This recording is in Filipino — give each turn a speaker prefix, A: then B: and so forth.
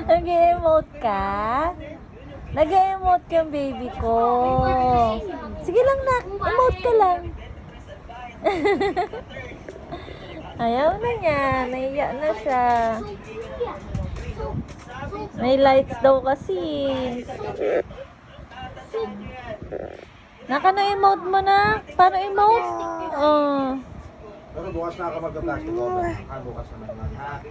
A: Nag-emote ka? Nag-emote yung baby ko. Sige lang na, emote ka lang. Ayaw na niya, naiya na siya. May lights daw kasi. Naka na emote mo na? Paano emote? Oh.
B: Pero bukas na ako mag-plastic over. Bukas na naman.
A: Ah.